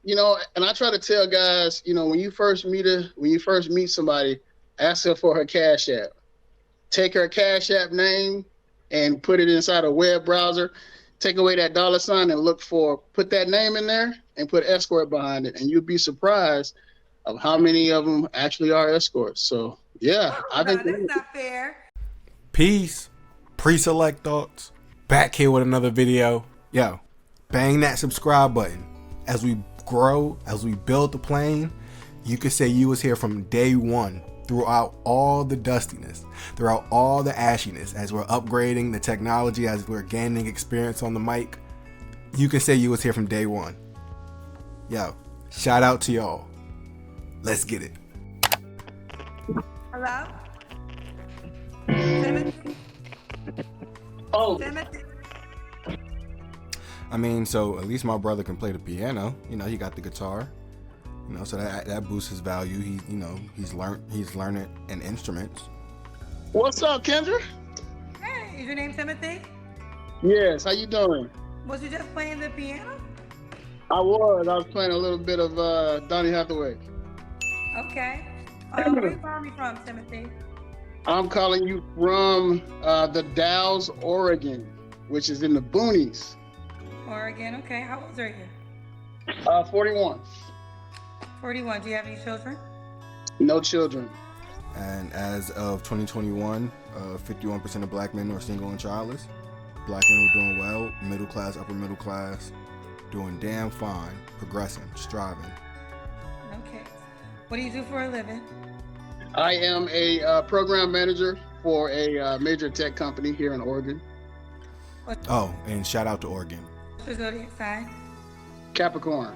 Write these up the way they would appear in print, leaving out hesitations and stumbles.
And I try to tell guys, when you first meet somebody, ask her for her Cash App. Take her Cash App name and put it inside a web browser. Take away that $sign and put that name in there and put escort behind it, and you'll be surprised of how many of them actually are escorts. So yeah, I think that's not fair. Peace. Pre-select thoughts. Back here with another video. Yo, bang that subscribe button. As we grow, as we build the plane, you could say you was here from day one, throughout all the dustiness, throughout all the ashiness, as we're upgrading the technology, as we're gaining experience on the mic. You can say you was here from day one. Yo, shout out to y'all. Let's get it. Hello? Timothy? Oh, Timothy? I mean, so at least my brother can play the piano. He got the guitar. So that boosts his value. He's learning an instruments. what's up, Kendra? Hey, is your name Timothy? Yes, how you doing? Was you just playing the piano? I was playing a little bit of Donny Hathaway. Okay. Where you calling me from, Timothy? I'm calling you from the Dalles, Oregon, which is in the boonies. Oregon, okay. How old are you? 41. 41. Do you have any children? No children. And as of 2021, 51% of black men are single and childless. Black men are doing well, middle class, upper middle class, doing damn fine, progressing, striving. Okay. What do you do for a living? I am a program manager for a major tech company here in Oregon. Oh, and shout out to Oregon. What's your zodiac sign? Capricorn.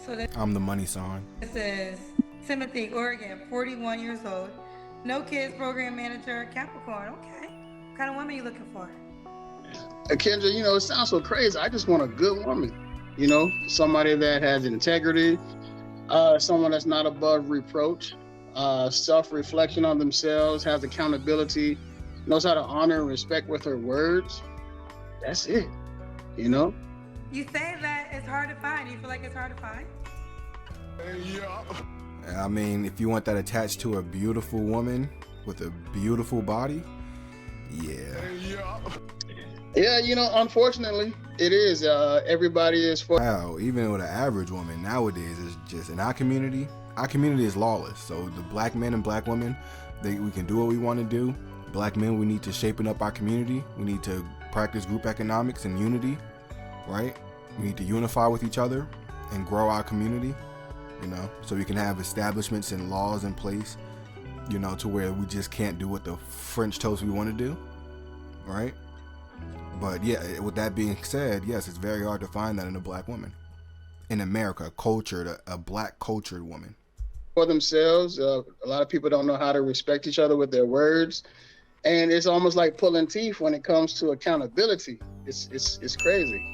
So I'm the money sign. this is Timothy, Oregon, 41 years old. No kids, program manager, Capricorn. Okay. What kind of woman are you looking for? Kendra, it sounds so crazy. I just want a good woman. Somebody that has integrity, someone that's not above reproach, self-reflection on themselves, has accountability, knows how to honor and respect with her words. That's it. You say that it's hard to find. Do you feel like it's hard to find? I mean, if you want that attached to a beautiful woman with a beautiful body, Yeah, unfortunately, it is. Everybody is for. Wow, even with an average woman nowadays, is just in our community is lawless. So the black men and black women, we can do what we want to do. Black men, we need to shapen up our community. We need to practice group economics and unity, right? We need to unify with each other and grow our community, so we can have establishments and laws in place, to where we just can't do what the French toast we want to do, right? But yeah, with that being said, yes, it's very hard to find that in a black woman. In America, a black cultured woman. For themselves. A lot of people don't know how to respect each other with their words. And it's almost like pulling teeth when it comes to accountability. It's crazy.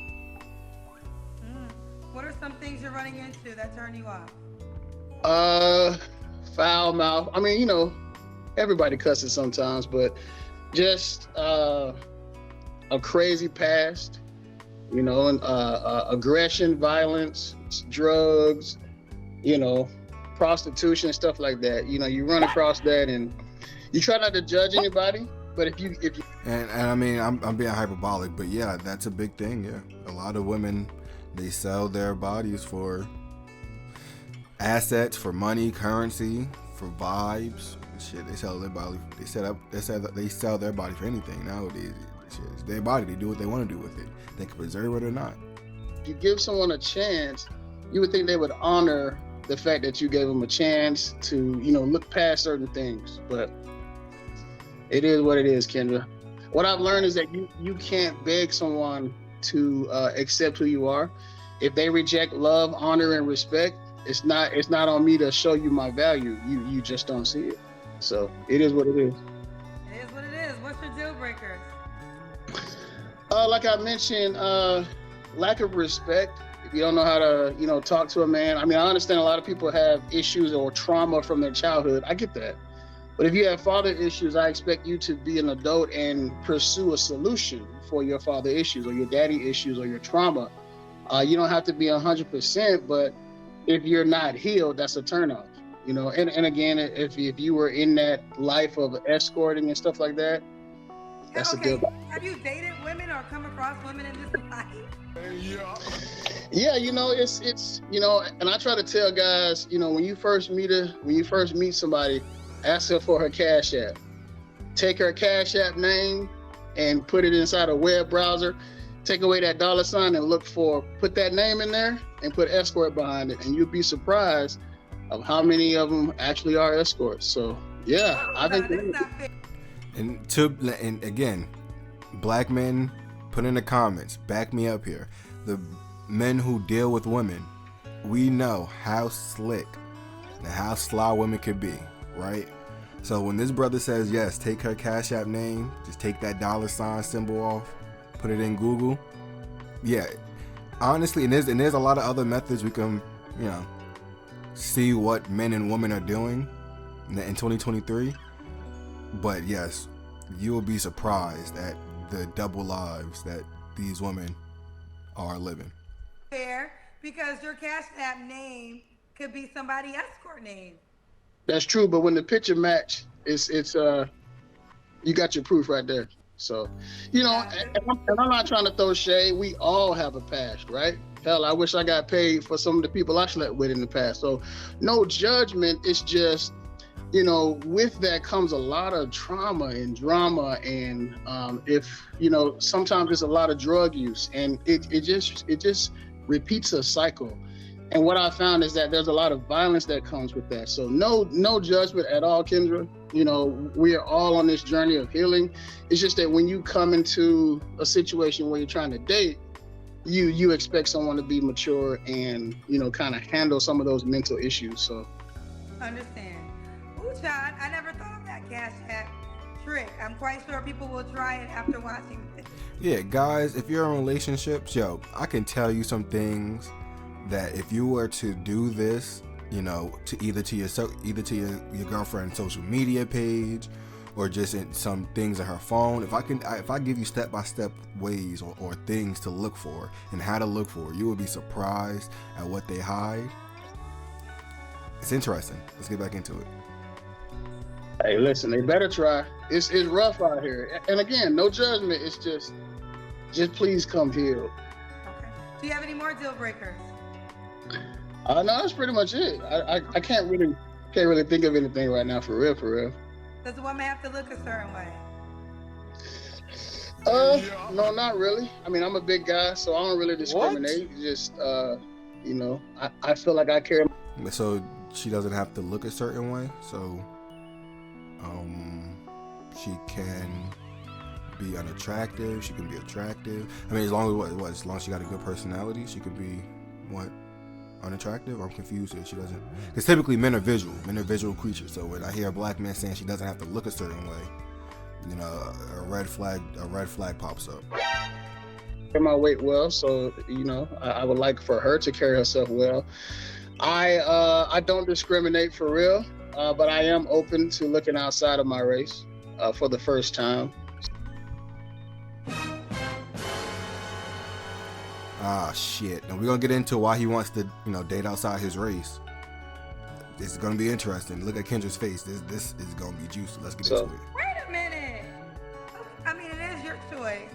What are some things you're running into that turn you off? Foul mouth. I mean, everybody cusses sometimes, but just a crazy past, and aggression, violence, drugs, prostitution, stuff like that. You run across that, and you try not to judge anybody, but if you and I mean, I'm being hyperbolic, but yeah, that's a big thing. Yeah, a lot of women, they sell their bodies for assets, for money, currency, for vibes. Shit, they sell their body. They sell their body for anything nowadays. Shit, it's their body. They do what they want to do with it. They can preserve it or not. If you give someone a chance, you would think they would honor the fact that you gave them a chance to, look past certain things. But it is what it is, Kendra. What I've learned is that you can't beg someone to accept who you are. If they reject love, honor, and respect, it's not on me to show you my value. You just don't see it. So it is what it is. It is what it is. What's your deal breakers? Like I mentioned, lack of respect. If you don't know how to, talk to a man. I mean, I understand a lot of people have issues or trauma from their childhood. I get that. But if you have father issues, I expect you to be an adult and pursue a solution for your father issues or your daddy issues or your trauma. You don't have to be 100%, but if you're not healed, that's a turnoff. You know, and again, if you were in that life of escorting and stuff like that, that's a deal. Have you dated women or come across women in this life? Yeah, you know, it's you know, and I try to tell guys, you know, when you first meet somebody, ask her for her Cash App. Take her Cash App name and put it inside a web browser. Take away that $sign and put that name in there and put escort behind it, and you'll be surprised of how many of them actually are escorts. So yeah, I think. And again, black men, put in the comments, back me up here. The men who deal with women, we know how slick and how sly women could be, right? So when this brother says, yes, take her Cash App name, just take that $sign symbol off, put it in Google. Yeah, honestly, and there's a lot of other methods we can, you know, see what men and women are doing in 2023. But yes, you will be surprised at the double lives that these women are living. Fair, because your Cash App name could be somebody's escort name. That's true, but when the picture match, it's you got your proof right there. So, you know, and I'm not trying to throw shade. We all have a past, right? Hell, I wish I got paid for some of the people I slept with in the past. So, no judgment. It's just, you know, with that comes a lot of trauma and drama, and if you know, sometimes it's a lot of drug use, and it just repeats a cycle. And what I found is that there's a lot of violence that comes with that. So no judgment at all, Kendra. You know, we are all on this journey of healing. It's just that when you come into a situation where you're trying to date, you expect someone to be mature and, you know, kind of handle some of those mental issues. So understand. Ooh, John, I never thought of that Cash App trick. I'm quite sure people will try it after watching this. Yeah, guys, if you're in relationships, yo, I can tell you some things that if you were to do this, you know, to either to your girlfriend's social media page, or just in some things in her phone, if I give you step-by-step ways or things to look for and how to look for, you will be surprised at what they hide. It's interesting. Let's get back into it. Hey, listen, they better try. It's rough out here, and again, no judgment. It's just please come healed. Okay. Do you have any more deal breakers? No, that's pretty much it. I can't really think of anything right now for real. Does the woman have to look a certain way? No, not really. I mean, I'm a big guy, so I don't really discriminate. What? Just, you know, I feel like I care. So she doesn't have to look a certain way. So, she can be unattractive. She can be attractive. I mean, as long as she got a good personality, she could be what? Unattractive? I'm confused here. She doesn't, because typically men are visual creatures. So when I hear a black man saying she doesn't have to look a certain way, you know, a red flag pops up. Carry my weight well, so you know, I would like for her to carry herself well. I don't discriminate for real, but I am open to looking outside of my race for the first time. Ah, shit. And we're gonna get into why he wants to, you know, date outside his race. This is gonna be interesting. Look at Kendra's face. This is gonna be juicy. Let's get into it. Wait a minute. I mean, it is your choice.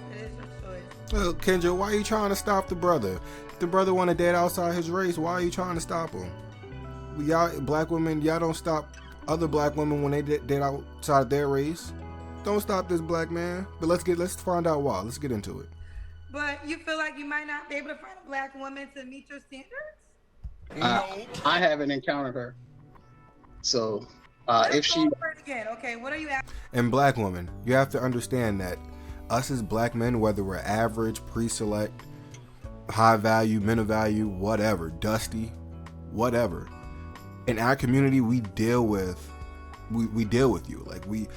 Well, Kendra, why are you trying to stop the brother? If the brother want to date outside his race, why are you trying to stop him? Y'all black women, y'all don't stop other black women when they date outside their race. Don't stop this black man. But let's find out why. Let's get into it. But you feel like you might not be able to find a black woman to meet your standards? I haven't encountered her. So, if she... Again. Okay, what are you asking? And black women, you have to understand that us as black men, whether we're average, pre-select, high value, middle value, whatever, dusty, whatever, in our community, we deal with you. Like when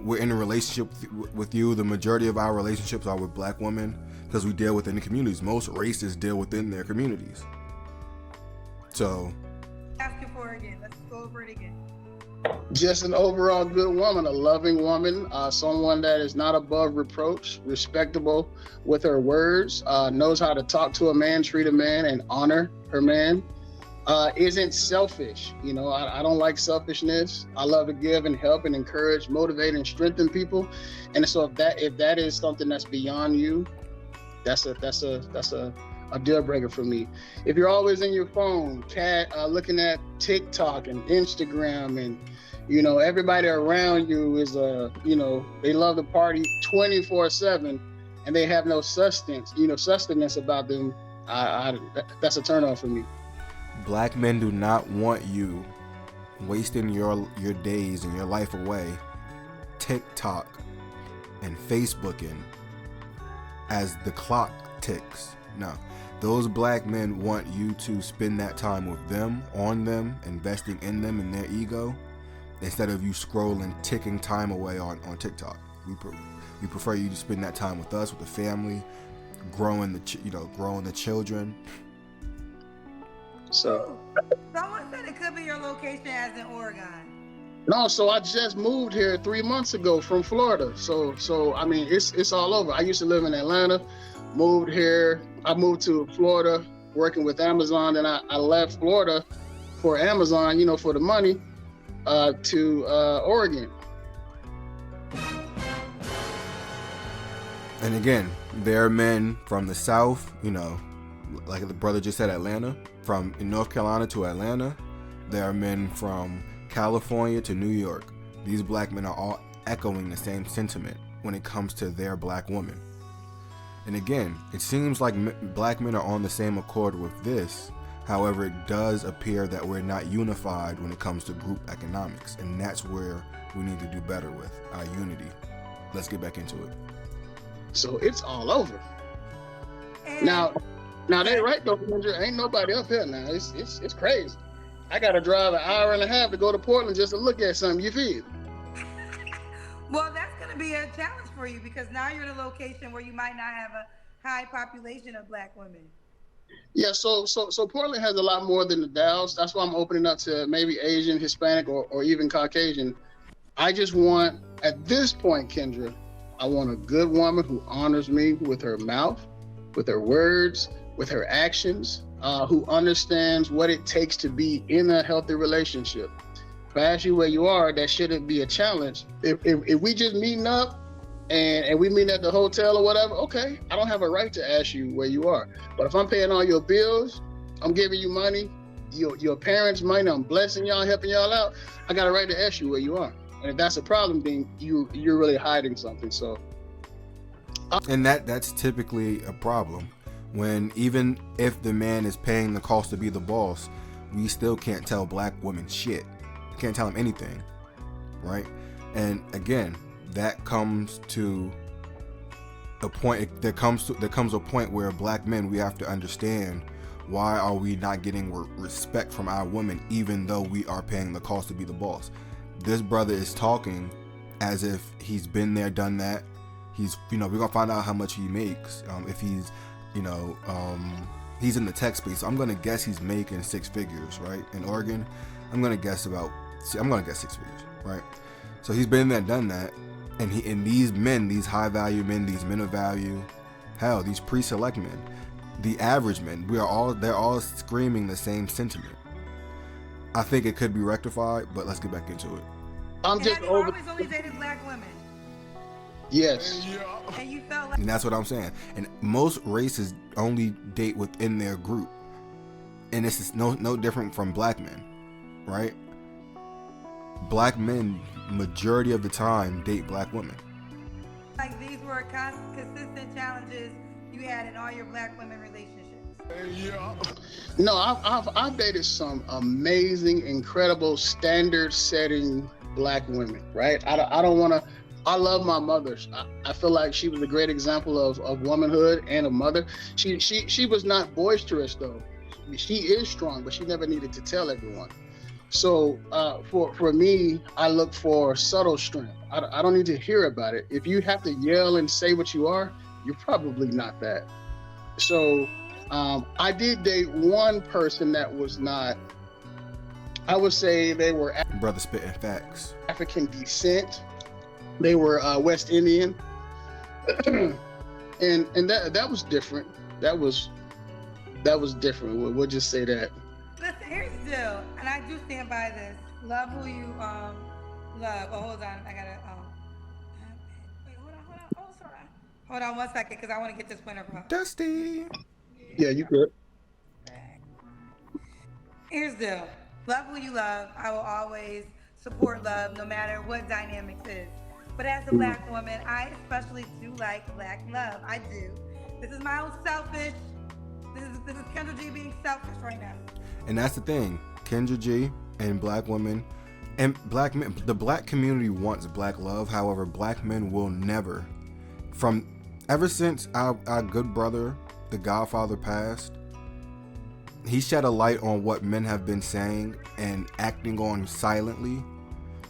we're in a relationship with you, the majority of our relationships are with black women, because we deal within the communities. Most races deal within their communities. So, asking for it again. Let's go over it again. Just an overall good woman, a loving woman, someone that is not above reproach, respectable with her words, knows how to talk to a man, treat a man, and honor her man. Isn't selfish. You know, I don't like selfishness. I love to give and help and encourage, motivate and strengthen people. And so if that is something that's beyond you, that's a deal breaker for me. If you're always in your phone, looking at TikTok and Instagram, and you know everybody around you is they love to party 24/7, and they have no sustenance about them. That's a turn off for me. Black men do not want you wasting your days and your life away TikTok and Facebooking as the clock ticks. No, those black men want you to spend that time with them, on them, investing in them and their ego, instead of you scrolling, ticking time away on TikTok. We prefer you to spend that time with us, with the family, growing the children. So someone said it could be your location as in Oregon. No, so I just moved here 3 months ago from Florida. So I mean, it's all over. I used to live in Atlanta, moved here. I moved to Florida working with Amazon, and I left Florida for Amazon, for the money, to Oregon. And again, there are men from the South, like the brother just said, Atlanta, from North Carolina to Atlanta. There are men from California to New York. These black men are all echoing the same sentiment when it comes to their black woman. And again, it seems like black men are on the same accord with this. However, it does appear that we're not unified when it comes to group economics, and that's where we need to do better with our unity. Let's get back into it. So it's all over. Now they right though, Kendra. Ain't nobody up here now. It's crazy. I gotta drive an hour and a half to go to Portland just to look at something. You feel? Well, that's gonna be a challenge for you because now you're in a location where you might not have a high population of black women. Yeah, so Portland has a lot more than the Dalles. That's why I'm opening up to maybe Asian, Hispanic, or even Caucasian. I just want, at this point, Kendra, I want a good woman who honors me with her mouth, with her words, with her actions, who understands what it takes to be in a healthy relationship. If I ask you where you are, that shouldn't be a challenge. If we just meeting up and we meet at the hotel or whatever, okay, I don't have a right to ask you where you are. But if I'm paying all your bills, I'm giving you money, your parents' money, I'm blessing y'all, helping y'all out, I got a right to ask you where you are. And if that's a problem, then you're really hiding something. So, and that's typically a problem. When even if the man is paying the cost to be the boss, we still can't tell black women shit. Can't tell them anything, right? And again, that comes to a point. There comes a point where black men, we have to understand, why are we not getting respect from our women, even though we are paying the cost to be the boss? This brother is talking as if he's been there, done that. He's, we're gonna find out how much he makes. If he's, he's in the tech space. So I'm gonna guess he's making 6 figures, right? In Oregon, I'm gonna guess 6 figures, right? So he's been there, done that, and these men, these high value men, these men of value, hell, these pre-select men, the average men, they're all screaming the same sentiment. I think it could be rectified, but let's get back into it. Have you always only dated black women? Yes. And you felt like... And that's what I'm saying. And most races only date within their group. And this is no different from black men, right? Black men, majority of the time, date black women. Like these were consistent challenges you had in all your black women relationships. No, I've dated some amazing, incredible, standard-setting black women, right? I don't want to. I love my mother. I feel like she was a great example of womanhood and a mother. She was not boisterous though. She is strong, but she never needed to tell everyone. So for me, I look for subtle strength. I don't need to hear about it. If you have to yell and say what you are, you're probably not that. So I did date one person that was not I would say they were Brother spitting facts. African descent. They were West Indian, and that was different. That was different. We'll just say that. Listen, here's the deal, and I do stand by this. Love who you love. Oh, hold on, I gotta wait, hold on. Oh, sorry. Hold on 1 second, because I want to get this point across. Dusty. Yeah, you good. Here's the deal. Love who you love. I will always support love, no matter what dynamics is. But as a black woman, I especially do like black love. I do. This is my own selfish. This is Kendra G being selfish right now. And that's the thing. Kendra G and black women and black men, the black community wants black love. However, black men will never, ever since our good brother, the Godfather, passed, he shed a light on what men have been saying and acting on silently,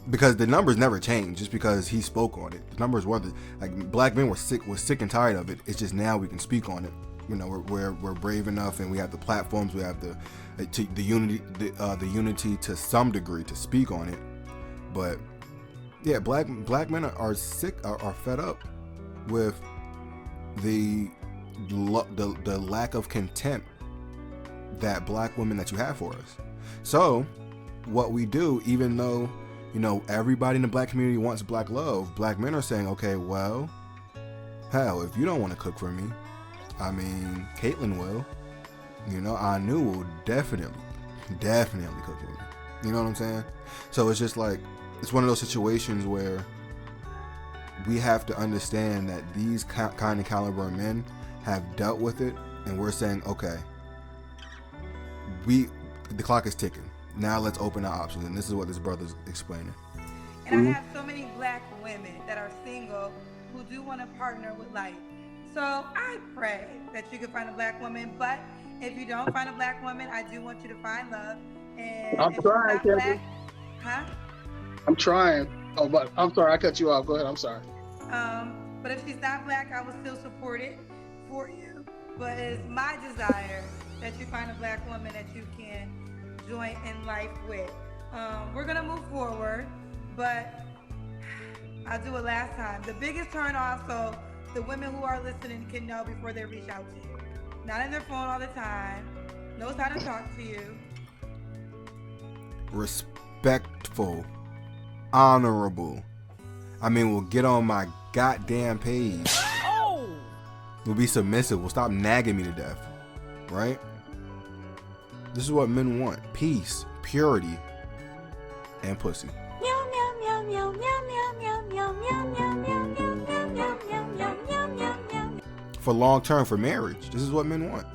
because the numbers never changed just because he spoke on it. The numbers were like black men were sick and tired of it. It's just now we can speak on it. You know, we're brave enough, and we have the platforms, we have the unity to some degree to speak on it. But yeah, black men are sick, are fed up with the lack of contempt that black women that you have for us. So what we do, even though, you know, everybody in the black community wants black love, black men are saying, okay, well, hell, if you don't want to cook for me, I mean, Caitlyn will. You know, Anu will definitely cook for me. You know what I'm saying? So it's just like, it's one of those situations where we have to understand that these kind of caliber men have dealt with it, and we're saying, okay, the clock is ticking. Now let's open our options, and this is what this brother's explaining. And I have so many black women that are single who do want to partner with life. So I pray that you can find a black woman, but if you don't find a black woman, I do want you to find love. And I'm trying, Kevin. Huh? I'm trying. Oh, but I'm sorry, I cut you off. Go ahead. I'm sorry. But if she's not black, I will still support it for you. But it's my desire that you find a black woman that you can join in life with. We're gonna move forward, but I'll do it last time. The biggest turn off, so the women who are listening can know before they reach out to you. Not in their phone all the time, knows how to talk to you. Respectful, honorable. I mean, we'll get on my goddamn page. Oh! We'll be submissive. We'll stop nagging me to death. Right? This is what men want. Peace, purity, and pussy. For long term, for marriage. This is what men want.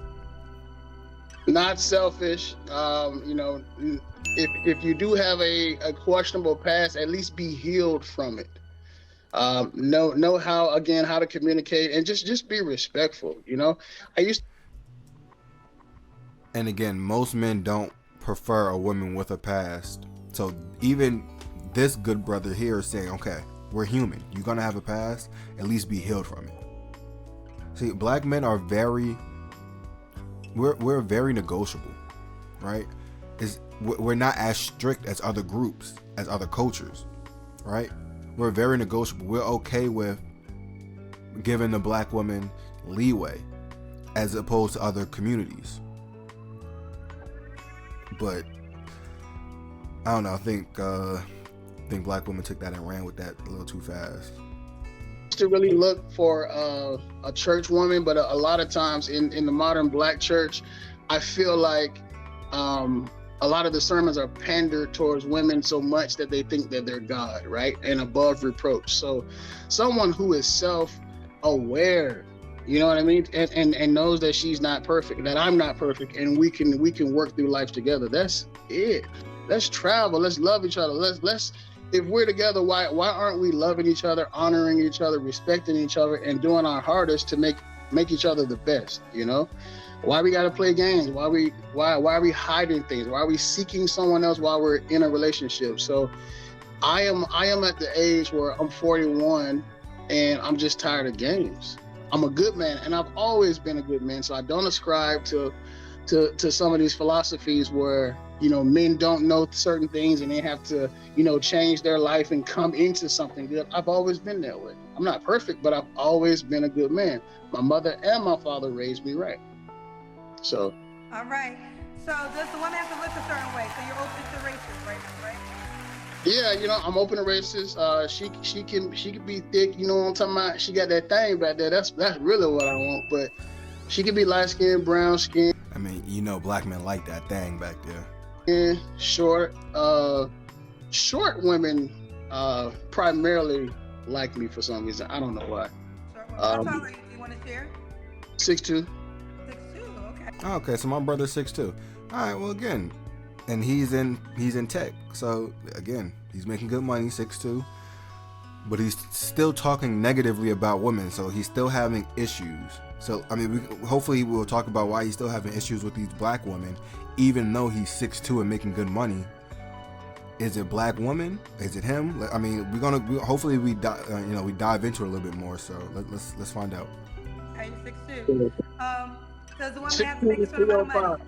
Not selfish. You know, if you do have a questionable past, at least be healed from it. Know how to communicate, and just be respectful. You know, And again, most men don't prefer a woman with a past. So even this good brother here is saying, okay, we're human. You're gonna have a past. At least be healed from it. See, black men are we're very negotiable, right? We're not as strict as other groups, as other cultures, right? We're very negotiable. We're okay with giving the black woman leeway as opposed to other communities. But I don't know. I think black women took that and ran with that a little too fast. To really look for a church woman, but a lot of times in the modern black church, I feel like a lot of the sermons are pandered towards women so much that they think that they're God, right? And above reproach. So someone who is self-aware, you know what I mean? And knows that she's not perfect, that I'm not perfect, and we can work through life together. That's it. Let's travel. Let's love each other. Let's if we're together, why aren't we loving each other, honoring each other, respecting each other, and doing our hardest to make each other the best, you know? Why we gotta play games? Why are we hiding things? Why are we seeking someone else while we're in a relationship? So I am at the age where I'm 41 and I'm just tired of games. I'm a good man, and I've always been a good man, so I don't ascribe to to some of these philosophies where, you know, men don't know certain things and they have to, you know, change their life and come into something good. I've always been that way. I'm not perfect, but I've always been a good man. My mother and my father raised me right. So. All right. So does the woman have to look a certain way? So you're open to races right now, right? Yeah, you know, I'm open to races. She can be thick, you know what I'm talking about? She got that thing back there. That's really what I want. But she can be light skinned, brown skinned. I mean, you know, black men like that thing back there. And short. Short women primarily like me for some reason. I don't know why. How tall are you? Do you want to share? 6'2". 6'2", okay. Oh, okay, so my brother's 6'2". All right, well, again, and he's in tech. So again, he's making good money, 6'2", but he's still talking negatively about women. So he's still having issues. So I mean, hopefully we'll talk about why he's still having issues with these black women, even though he's 6'2" and making good money. Is it black woman? Is it him? I mean, hopefully we dive into it a little bit more. So let's find out. Are you 6'2"? Does the woman have to make a certain amount of money?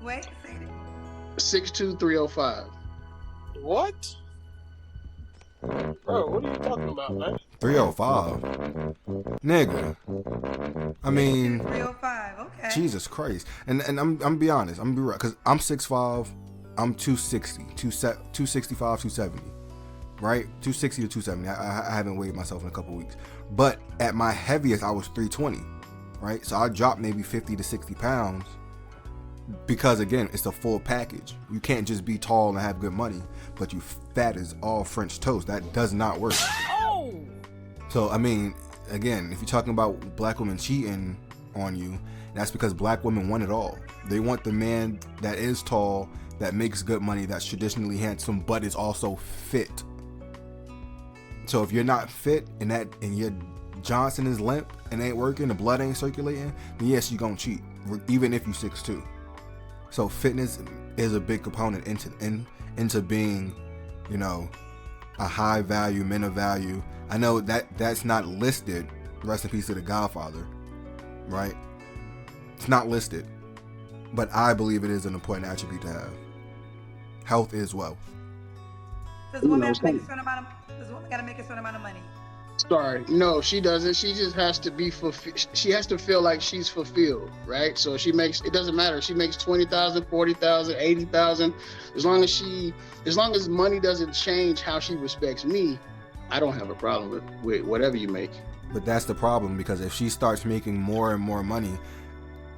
Wait, say it. 6'2", 305. What? Bro, what are you talking about, man? 305, nigga. I mean, 305. Okay. Jesus Christ. And I'm be honest. I'm be right, because I'm 6'5". I'm 260, 265, 270, right? 260 to 270. I haven't weighed myself in a couple weeks. But at my heaviest, I was 320, right? So I dropped maybe 50 to 60 pounds because, again, it's a full package. You can't just be tall and have good money, but you fat as all French toast. That does not work. Oh! So, I mean, again, if you're talking about black women cheating on you, that's because black women want it all. They want the man that is tall, that makes good money, that's traditionally handsome, but is also fit. So if you're not fit and your Johnson is limp and ain't working, the blood ain't circulating, then yes, you gonna cheat, even if you 6'2". So fitness is a big component into being, you know, a high value, men of value. I know that's not listed. Rest in peace to The Godfather, right? It's not listed, but I believe it is an important attribute to have. Health is wealth. Does the woman have to make a certain amount of? Does the woman got to make a certain amount of money? Sorry, no, she doesn't. She just has to be she has to feel like she's fulfilled, right? So she makes, it doesn't matter. She makes 20,000, 40,000, 80,000. As long as money doesn't change how she respects me, I don't have a problem with whatever you make. But that's the problem, because if she starts making more and more money,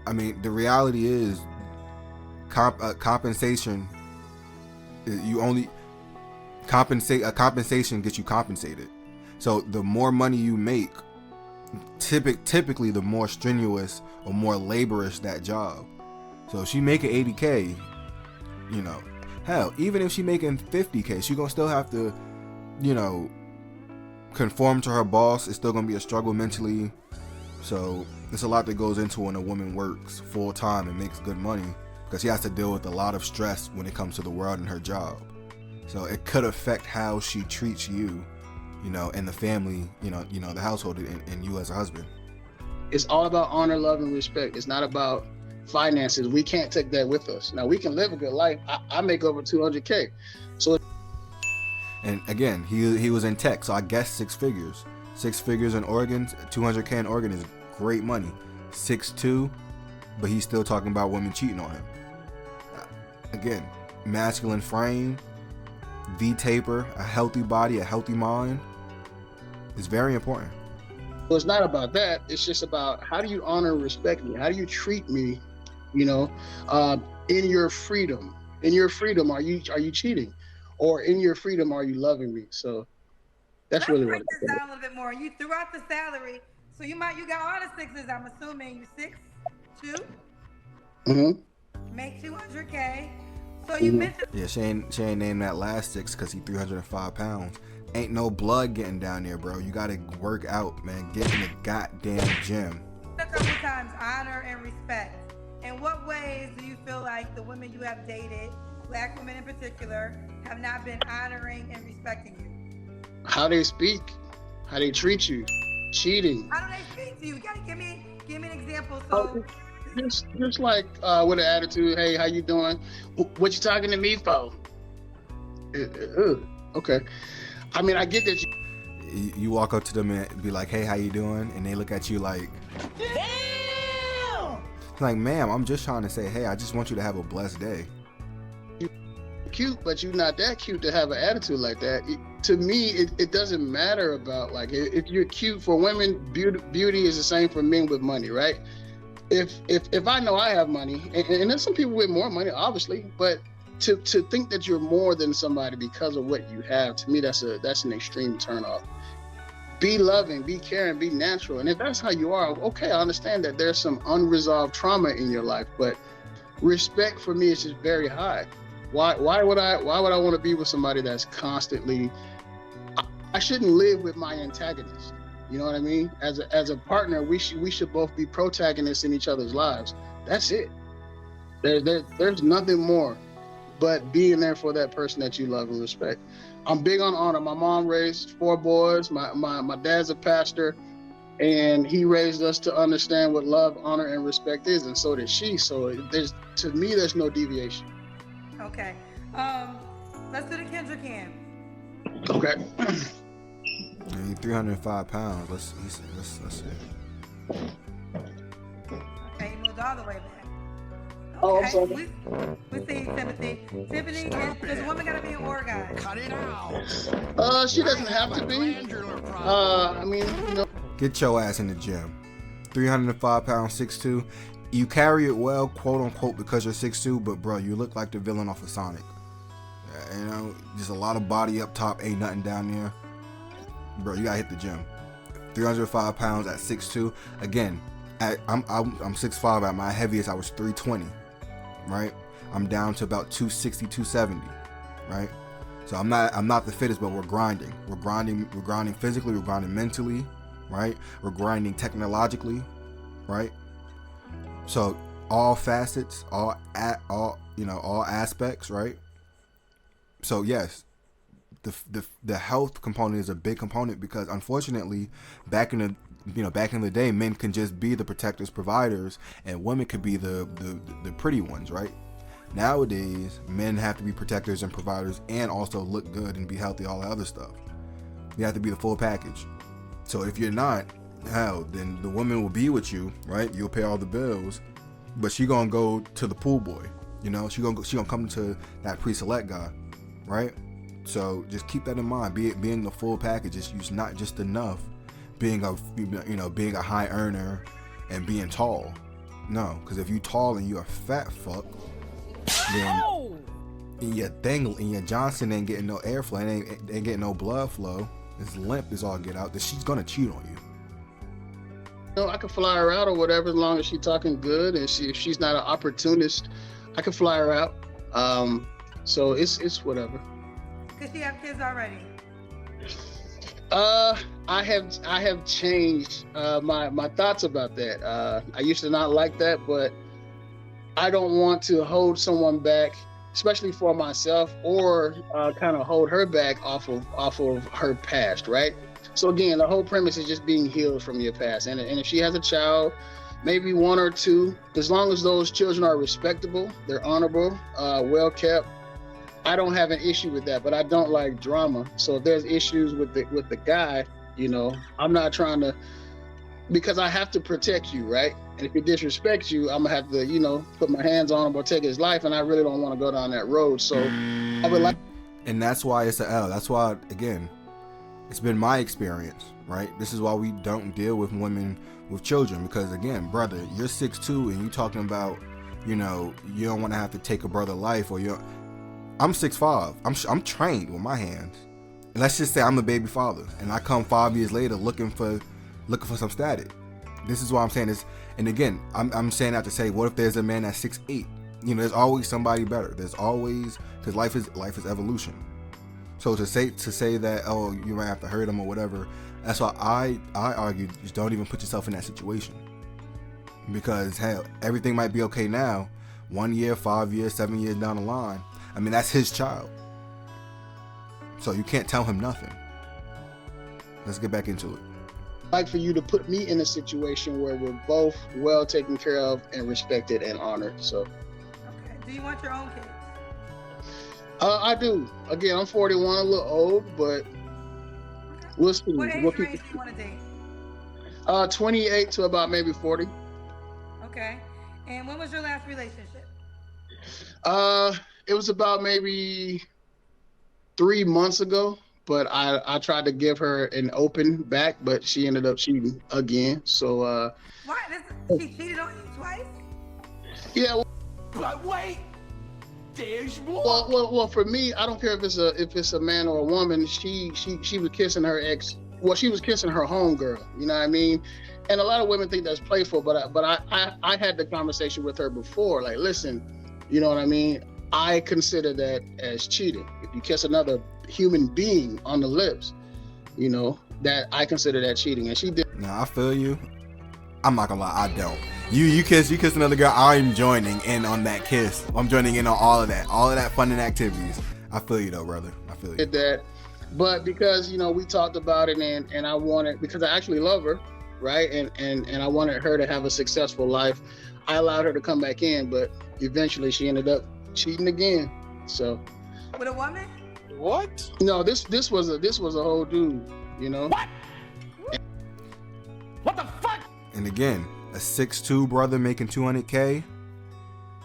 I mean, the reality is compensation. You only compensation gets you compensated. So the more money you make, typically the more strenuous or more laborious that job. So if she making 80K, you know, hell, even if she making 50K, she gonna still have to, you know, conform to her boss. It's still gonna be a struggle mentally. So there's a lot that goes into when a woman works full time and makes good money, because she has to deal with a lot of stress when it comes to the world and her job. So it could affect how she treats you, you know, and the family, you know, the household, and you as a husband. It's all about honor, love, and respect. It's not about finances. We can't take that with us. Now, we can live a good life. I make over 200K. So. And again, he was in tech, so I guess 6 figures. 6 figures in Oregon, 200K in Oregon is great money. 6'2", but he's still talking about women cheating on him. Again, masculine frame, V-taper, a healthy body, a healthy mind is very important. Well, it's not about that. It's just about, how do you honor and respect me? How do you treat me, you know, in your freedom? In your freedom, are you cheating? Or in your freedom, are you loving me? So that's really what it's about. Let's break this down a little bit more. You threw out the salary. So you got all the sixes, I'm assuming. You 6'2"? Mm-hmm. Make 200K. So you mentioned. Yeah, she ain't named that last 6 because he 305 pounds. Ain't no blood getting down there, bro. You gotta work out, man. Get in the goddamn gym. A couple times, honor and respect. In what ways do you feel like the women you have dated, black women in particular, have not been honoring and respecting you? How they speak, how they treat you, cheating. How do they speak to you? You gotta give me an example. So just like with an attitude. Hey, how you doing? What you talking to me for? Okay. I mean, I get that. You walk up to them and be like, hey, how you doing? And they look at you like, damn! Like, ma'am, I'm just trying to say, hey, I just want you to have a blessed day. Cute, but you're not that cute to have an attitude like that. To me, it doesn't matter about, like, if you're cute. For women, beauty is the same for men with money, right? If I know I have money, and there's some people with more money, obviously, but to think that you're more than somebody because of what you have, to me, that's an extreme turnoff. Be loving, be caring, be natural. And if that's how you are, okay, I understand that there's some unresolved trauma in your life, but respect for me is just very high. Why would I want to be with somebody that's constantly, I shouldn't live with my antagonist. You know what I mean? As a partner, we should both be protagonists in each other's lives. That's it. There's nothing more but being there for that person that you love and respect. I'm big on honor. My mom raised 4 boys. My dad's a pastor, and he raised us to understand what love, honor, and respect is, and so did she. So to me, there's no deviation. Okay. Let's do the Kendra Cam. Okay. 305 pounds. Let's see. Okay, you moved all the way back. Oh, I'm sorry. We see Tiffany. Tiffany, does a woman gotta be an orgasm? Cut it out. She doesn't have to be. I mean, you know. Get your ass in the gym. 305 pounds, 6'2". You carry it well, quote unquote, because you're 6'2", but bro, you look like the villain off of Sonic. You know, just a lot of body up top, ain't nothing down there. Bro, you gotta hit the gym. 305 pounds at 6'2". Again, I'm 6'5". At my heaviest, I was 320. Right? I'm down to about 260, 270. Right? So I'm not the fittest, but we're grinding. We're grinding physically. We're grinding mentally. Right? We're grinding technologically. Right? So all facets, all aspects, right? So yes, the health component is a big component, because unfortunately, back in the day, men can just be the protectors, providers, and women could be the pretty ones, right? Nowadays, men have to be protectors and providers, and also look good and be healthy, all that other stuff. You have to be the full package. So if you're not, hell, then the woman will be with you, right? You'll pay all the bills, but she gonna go to the pool boy, you know? She gonna come to that pre-select guy, right? So just keep that in mind. Being the full package is not just enough. Being a high earner and being tall, no. Because if you tall and you a fat fuck, then your Johnson ain't getting no airflow, ain't getting no blood flow. It's limp is all get out. That she's gonna cheat on you. I could fly her out or whatever, as long as she's talking good, and if she's not an opportunist, I could fly her out. So it's whatever. Does she have kids already? I have changed my thoughts about that. I used to not like that, but I don't want to hold someone back, especially for myself, or kind of hold her back off of her past, right? So again, the whole premise is just being healed from your past. And if she has a child, maybe 1 or 2, as long as those children are respectable, they're honorable, well kept, I don't have an issue with that. But I don't like drama. So if there's issues with the guy, I'm not trying to, because I have to protect you, right? And if he disrespects you, I'm gonna have to, put my hands on him or take his life, and I really don't want to go down that road. So I would like. And that's why it's a L. That's why, again, it's been my experience, right? This is why we don't deal with women with children, because again, brother, you're 6'2", and you talking about, you don't want to have to take a brother life, or I'm 6'5". I'm trained with my hands. And let's just say I'm the baby father, and I come 5 years later looking for some static. This is why I'm saying this. And again, I'm saying that to say, what if there's a man that's 6'8"? There's always somebody better. There's always, because life is evolution. So to say that, oh, you might have to hurt him or whatever, that's why I argue, just don't even put yourself in that situation. Because hell, everything might be okay now, 1 year, 5 years, 7 years down the line, I mean, that's his child. So you can't tell him nothing. Let's get back into it. like for you to put me in a situation where we're both well taken care of and respected and honored. So Okay. Do you want your own kids? I do. Again, I'm 41, a little old, but Okay. we'll see. What age We'll keep range do you want to date? 28 to about maybe 40. Okay. And when was your last relationship? It was about maybe 3 months ago, but I tried to give her an open back, but she ended up cheating again. So Why? She cheated on you twice? yeah. But wait, there's more. Well, for me, I don't care if it's a man or a woman. She was kissing her ex. Well, she was kissing her homegirl. You know what I mean? And a lot of women think that's playful, but I had the conversation with her before. Like, listen, you know what I mean? I consider that as cheating. If you kiss another human being on the lips, you know, that I consider that cheating. And she did. Now I feel you. I'm not gonna lie, I don't. You kiss another girl, I'm joining in on that kiss. I'm joining in on all of that fun and activities. I feel you though, brother. I feel you. Did that, but because, you know, we talked about it and I wanted, because I actually love her, right? And I wanted her to have a successful life. I allowed her to come back in, but eventually she ended up cheating again. So With a woman? What? no, this was a whole dude, you know. What the fuck? And again, a 6'2" brother making 200K,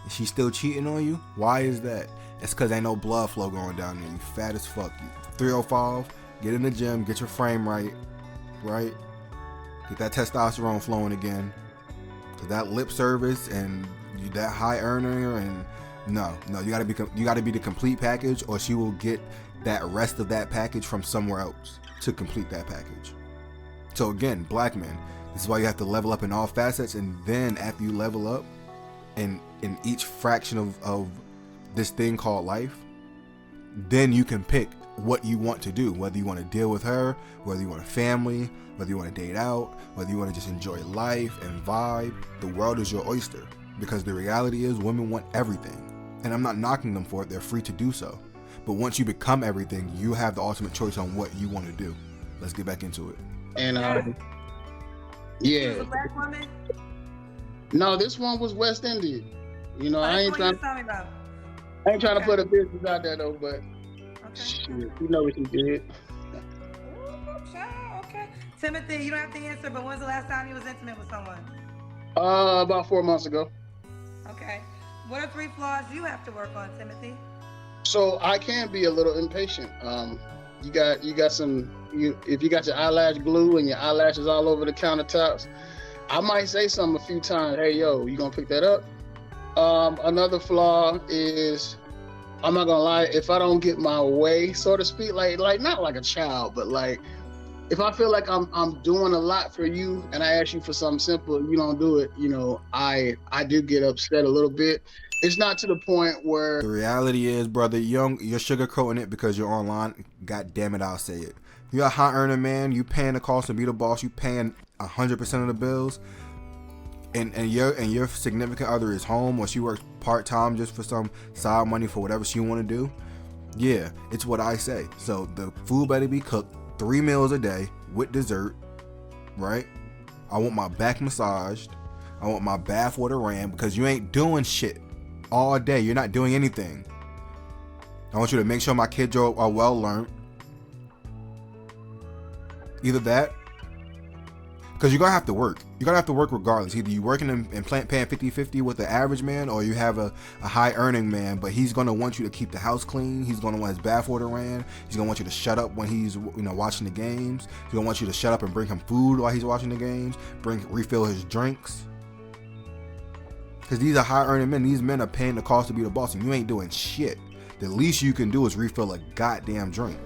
and she's still cheating on you? Why is that? It's because ain't no blood flow going down there. You fat as fuck. You 305, get in the gym, get your frame right? Get that testosterone flowing again. Cause that lip service and you that high earner and no, you gotta be the complete package, or she will get that rest of that package from somewhere else to complete that package. So again, black men, this is why you have to level up in all facets, and then after you level up in each fraction of this thing called life, then you can pick what you want to do, whether you want to deal with her, whether you want a family, whether you want to date out, whether you want to just enjoy life and vibe. The world is your oyster, because the reality is women want everything, and I'm not knocking them for it. They're free to do so, but once you become everything, you have the ultimate choice on what you want to do. Let's get back into it. And She was yeah, a black woman? no, this one was West Indian. You know, I ain't That's trying what you was I ain't trying to Okay. put a business out there though, but talking about. shit, you know what you did. Ooh, child, okay. Timothy, you don't have to answer, but when's the last time you was intimate with someone? About 4 months ago. Okay. What are 3 flaws you have to work on, Timothy? So I can be a little impatient. You got some. If you got your eyelash glue and your eyelashes all over the countertops, I might say something a few times. Hey, yo, you gonna pick that up? Another flaw is, I'm not gonna lie, if I don't get my way, so to speak, like not like a child, but like if I feel like I'm doing a lot for you and I ask you for something simple, you don't do it, you know, I do get upset a little bit. It's not to the point where The reality is, brother, you're sugarcoating it because you're online. God damn it, I'll say it. You're a high earner man. You paying the cost to be the boss. You paying 100% of the bills, and your significant other is home, or she works part time just for some side money for whatever she want to do. Yeah, it's what I say. So the food better be cooked 3 meals a day with dessert, right? I want my back massaged. I want my bath water ran, because you ain't doing shit all day. You're not doing anything. I want you to make sure my kids are well learned. Either that, because you're gonna have to work. You're gonna have to work regardless. Either you're working and paying 50-50 with the average man, or you have a high earning man, but he's gonna want you to keep the house clean. He's gonna want his bath water ran. He's gonna want you to shut up when he's watching the games. He's gonna want you to shut up and bring him food while he's watching the games. Refill his drinks. Because these are high earning men. These men are paying the cost to be the boss, and you ain't doing shit. The least you can do is refill a goddamn drink.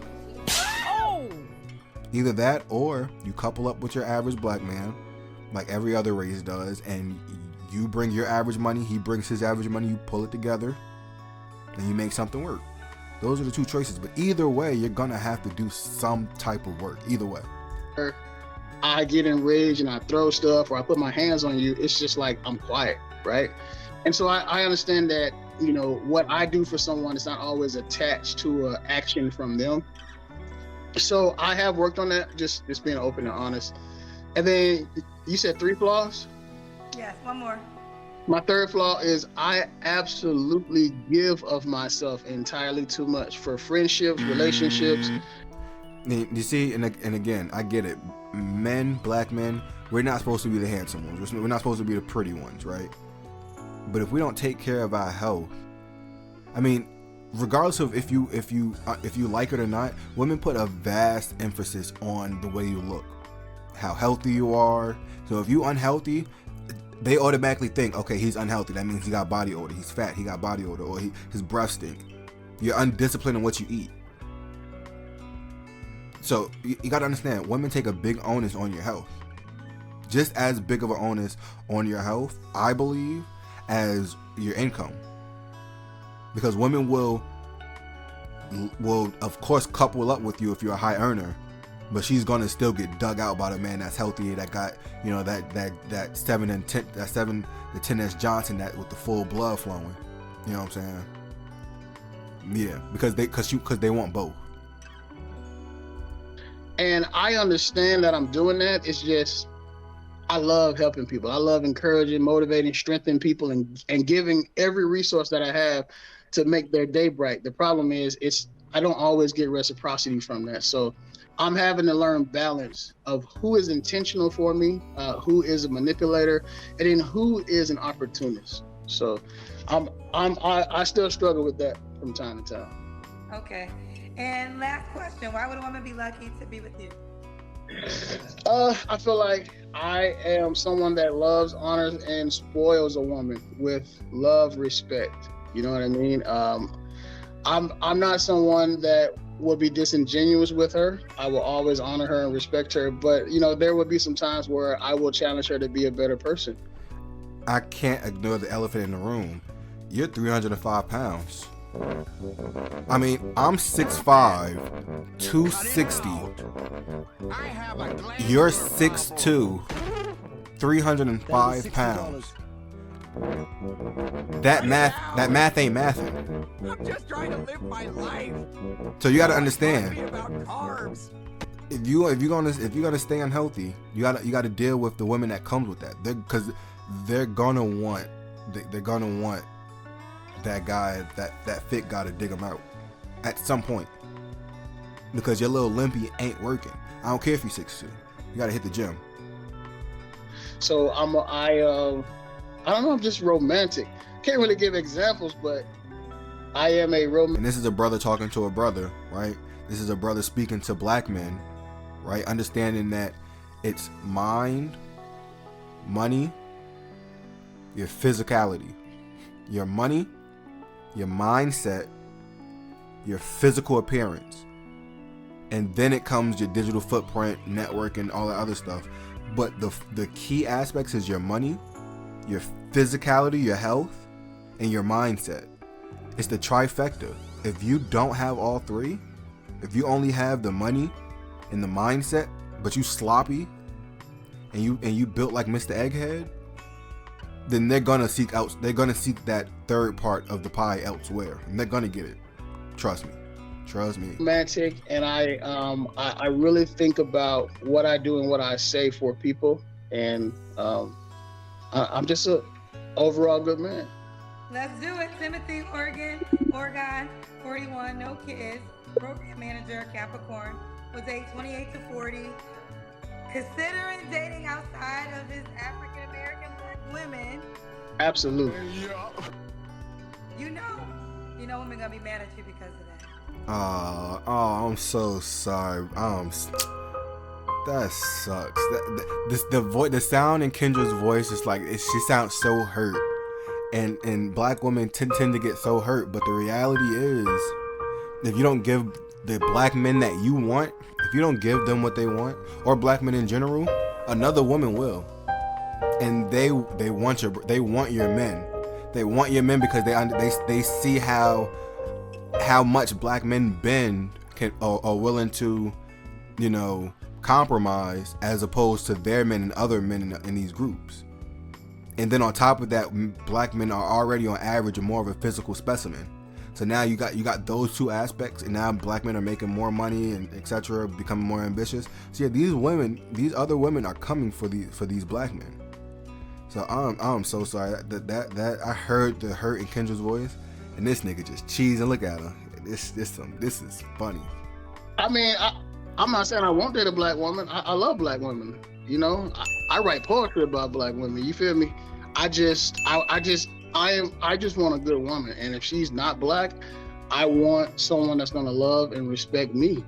Either that, or you couple up with your average black man, like every other race does, and you bring your average money, he brings his average money, you pull it together, and you make something work. Those are the two choices. But either way, you're gonna have to do some type of work. Either way. I get enraged and I throw stuff or I put my hands on you, it's just like I'm quiet, right? And so I understand that, you know, what I do for someone is not always attached to an action from them. So I have worked on that, just being open and honest. And then you said 3 flaws? Yes, one more. My third flaw is I absolutely give of myself entirely too much for friendships, relationships. You see, and again, I get it. Men, black men, we're not supposed to be the handsome ones. We're not supposed to be the pretty ones, right? But if we don't take care of our health, I mean, regardless of if you like it or not, women put a vast emphasis on the way you look, how healthy you are. So if you unhealthy, they automatically think, okay, he's unhealthy. That means he got body odor. He's fat. He got body odor, or his breath stink. You're undisciplined in what you eat. So you got to understand, women take a big onus on your health. Just as big of an onus on your health, I believe, as your income. Because women will of course couple up with you if you're a high earner, but she's gonna still get dug out by the man that's healthy, that got, you know, that 7 to 10 Johnson, that with the full blood flowing. You know what I'm saying? Yeah, because they want both. And I understand that I'm doing that. It's just, I love helping people. I love encouraging, motivating, strengthening people, and giving every resource that I have to make their day bright. The problem is, I don't always get reciprocity from that. So I'm having to learn balance of who is intentional for me, who is a manipulator, and then who is an opportunist. So I still struggle with that from time to time. Okay. And last question, why would a woman be lucky to be with you? I feel like I am someone that loves, honors, and spoils a woman with love, respect. You know what I mean? I'm not someone that will be disingenuous with her. I will always honor her and respect her. But, you know, there will be some times where I will challenge her to be a better person. I can't ignore the elephant in the room. You're 305 pounds. I mean, I'm 6'5", 260. You're 6'2", 305 pounds. That math ain't mathing. I'm just trying to live my life. So you gotta understand. About carbs. If you're gonna stay unhealthy, you gotta deal with the women that comes with that. Because they're gonna want that guy, that fit guy to dig them out at some point. Because your little limpy ain't working. I don't care if you're 6'2". You gotta hit the gym. So I don't know, I'm just romantic. Can't really give examples, but I am a romantic. And this is a brother talking to a brother, right? This is a brother speaking to black men, right? Understanding that it's mind, money, your physicality, your money, your mindset, your physical appearance. And then it comes your digital footprint, network, and all that other stuff. But the key aspects is your money, your physicality, your health, and your mindset. It's the trifecta. If you don't have all three, if you only have the money and the mindset, but you sloppy and you built like Mr. Egghead, then they're gonna seek that third part of the pie elsewhere, and they're gonna get it. Trust me. Romantic, and I really think about what I do and what I say for people, and I'm just a overall good man. Let's do it. Timothy, Oregon, 41, no kids, program manager, Capricorn, was age 28 to 40, considering dating outside of his African American black women. Absolutely. You know women gonna be mad at you because of that. I'm so sorry. That sucks. The sound in Kendra's voice is like, she sounds so hurt, and black women tend to get so hurt. But the reality is, if you don't give the black men that you want, if you don't give them what they want, or black men in general, another woman will, and they want your men. They want your men because they see how much black men bend are willing to, compromise, as opposed to their men and other men in these groups. And then on top of that, black men are already on average more of a physical specimen. So now you got those two aspects, and now black men are making more money and etc., becoming more ambitious. So yeah, these other women are coming for these black men. So I'm so sorry that I heard the hurt in Kendra's voice, and this nigga just cheesing. Look at her. This is funny. I mean, I'm not saying I won't date a black woman. I love black women. You know, I write poetry about black women. You feel me? I just want a good woman, and if she's not black, I want someone that's gonna love and respect me.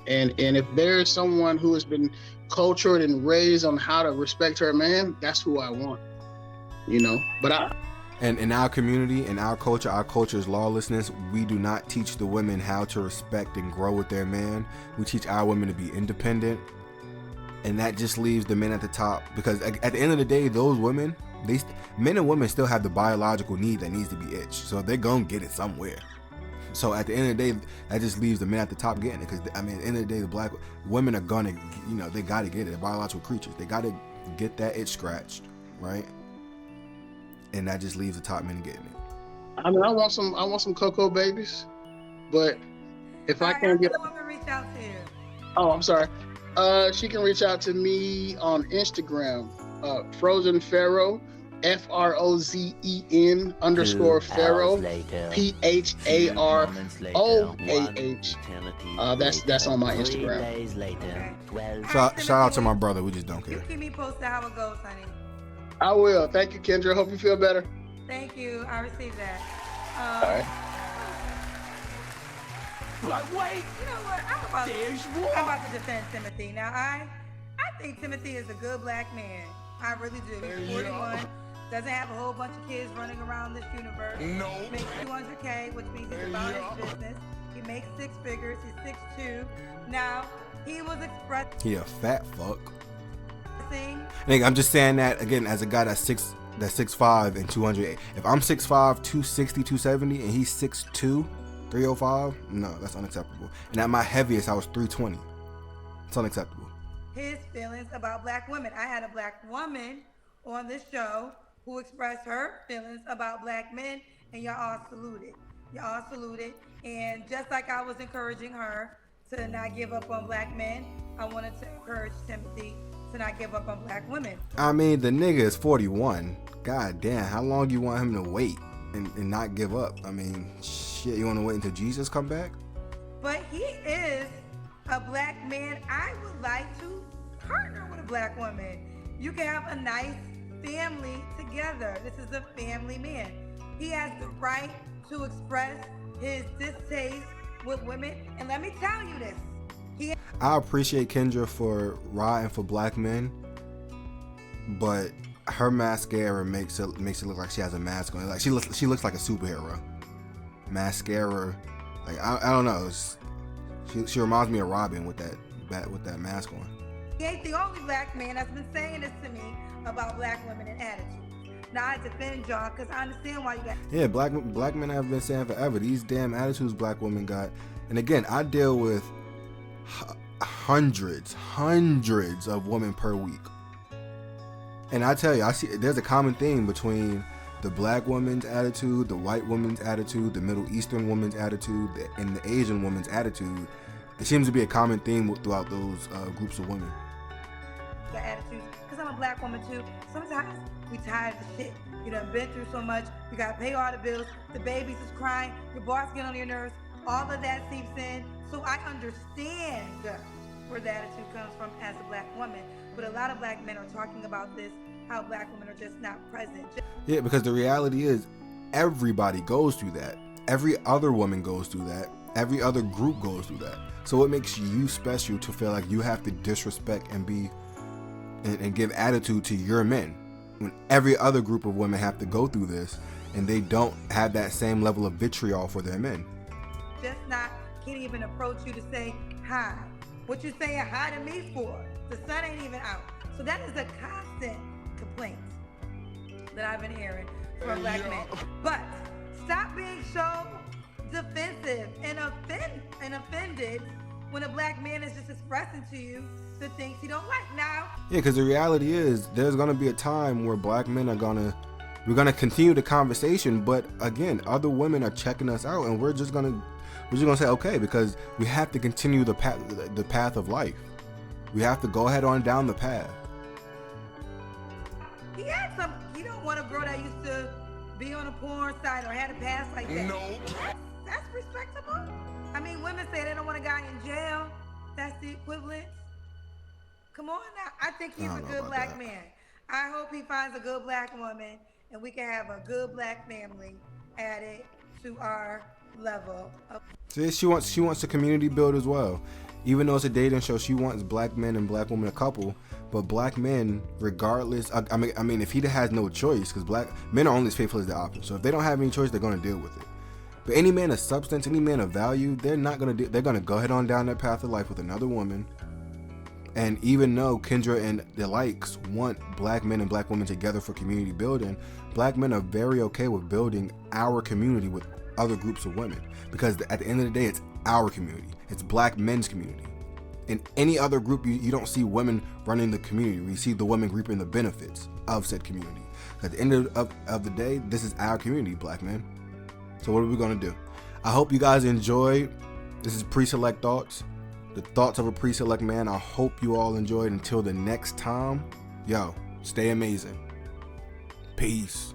And if there's someone who has been cultured and raised on how to respect her man, that's who I want. You know, but And in our community, in our culture is lawlessness. We do not teach the women how to respect and grow with their man. We teach our women to be independent, and that just leaves the men at the top. Because at the end of the day, those women, men and women still have the biological need that needs to be itched. So they're gonna get it somewhere. So at the end of the day, that just leaves the men at the top getting it. Because I mean, at the end of the day, the black women are gonna, they gotta get it. They're biological creatures. They gotta get that itch scratched, right? And that just leaves the top men getting it. I mean, I want some cocoa babies, but if I can't get, someone to reach out to you. oh, I'm sorry. She can reach out to me on Instagram, Frozen Pharaoh, FROZEN _ Pharaoh, PHAROAH. That's on my Instagram. Shout out to my brother. We just don't care. You keep me posted how it goes, honey. I will. Thank you, Kendra. Hope you feel better. Thank you. I received that. All right. Like, wait, You know what? I'm about to defend Timothy. Now, I think Timothy is a good black man. I really do. He's 41. Doesn't have a whole bunch of kids running around this universe. No. Makes $200K, which means he's about his business. He makes 6 figures. He's 6'2". Now, he was expressing. He a fat fuck. Nigga, I'm just saying that again as a guy that's 6'5" and 208. If I'm 6'5", 260, 270, and he's 6'2", 305, no, that's unacceptable. And at my heaviest, I was 320. It's unacceptable. His feelings about black women. I had a black woman on this show who expressed her feelings about black men, and y'all all saluted. And just like I was encouraging her to not give up on black men, I wanted to encourage Timothy to not give up on black women. I mean, the nigga is 41. God damn, how long you want him to wait and not give up? I mean, shit, you want to wait until Jesus come back? But he is a black man. I would like to partner with a black woman. You can have a nice family together. This is a family man. He has the right to express his distaste with women. And let me tell you this. I appreciate Kendra for riding for black men, but her mascara makes it look like she has a mask on. Like she looks like a superhero. Mascara, like I don't know. She reminds me of Robin with that mask on. He ain't the only black man that's been saying this to me about black women and attitudes. Now I defend y'all because I understand why you got. Yeah, black men have been saying forever these damn attitudes black women got. And again, I deal with hundreds of women per week, and I tell you, I see there's a common theme between the black woman's attitude, the white woman's attitude, the Middle Eastern woman's attitude, and the Asian woman's attitude. There seems to be a common theme throughout those groups of women. The attitudes, because I'm a black woman too. Sometimes we tired of the shit. You done been through so much. You gotta pay all the bills. The babies is crying. Your boss get on your nerves. All of that seeps in. So I understand where the attitude comes from as a black woman. But a lot of black men are talking about this, how black women are just not present. Yeah, because the reality is everybody goes through that. Every other woman goes through that. Every other group goes through that. So what makes you special to feel like you have to disrespect and give attitude to your men when every other group of women have to go through this and they don't have that same level of vitriol for their men? Just can't even approach you to say hi. What you saying hi to me for? The sun ain't even out. So that is a constant complaint that I've been hearing from black men. But stop being so defensive and offended when a black man is just expressing to you the things he don't like. Now, yeah, because the reality is there's gonna be a time where black men are gonna We're gonna continue the conversation, but again, other women are checking us out, and we're just gonna say okay, because we have to continue the path of life. We have to go ahead on down the path. You don't want a girl that used to be on a porn site or had a past like that. No. That's respectable. I mean, women say they don't want a guy in jail. That's the equivalent. Come on now. I think he's a good black man. I hope he finds a good black woman and we can have a good black family added to our level of. See, she wants a community build as well. Even though it's a dating show, she wants black men and black women a couple. But black men, regardless, I mean, if he has no choice, because black men are only as faithful as the opposite. So if they don't have any choice, they're going to deal with it. But any man of substance, any man of value, they're going to go ahead on down that path of life with another woman. And even though Kendra and the likes want black men and black women together for community building, black men are very okay with building our community with other groups of women. Because at the end of the day, it's our community. It's black men's community. In any other group, you don't see women running the community. We see the women reaping the benefits of said community. At the end of the day, this is our community, black men. So what are we going to do? I hope you guys enjoyed. This is Pre-Select Thoughts. The thoughts of a pre-select man. I hope you all enjoyed. Until the next time, yo, stay amazing. Peace.